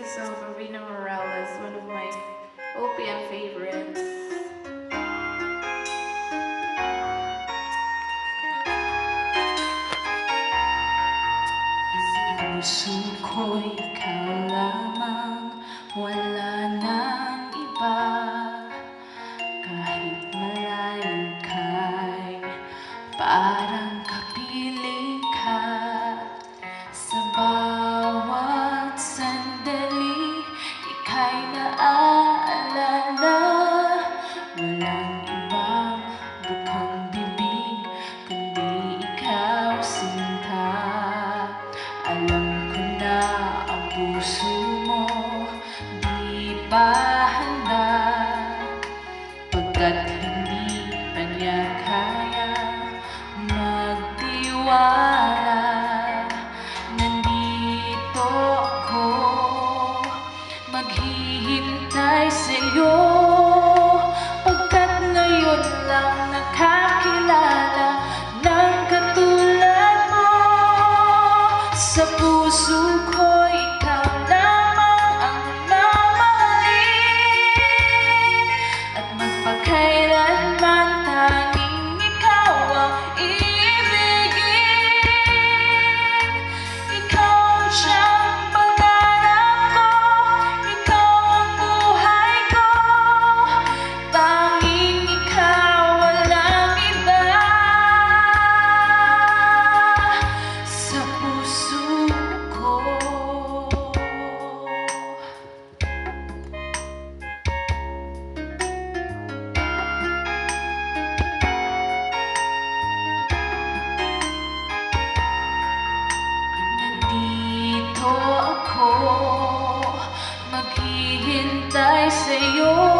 is a song from Rina Morales, one of my OPM favorites. Puso ko'y ikaw lamang, wala nang iba. Kahit malayo ka'y parang kapiling ka. Sa bawat sandali, ika'y naaalala. Walang ibang bukang bibig, kundi ikaw, sinta. Alam ko na ang puso mo di pa handa, pagkat hindi pa niya kaya magtiwala. Nandito ako, maghihintay sa'yo, pagkat ngayon lang nakakilala ng katulad mo. Sa puso ko, ikaw lamang ang mamahalin, at magpakailanman tanging ikaw ang ibigin. Ikaw ang siyang pangarap ko, ikaw ang buhay ko, tanging ikaw, walang iba. Sa puso ko, nandito ako, maghihintay sa'yo,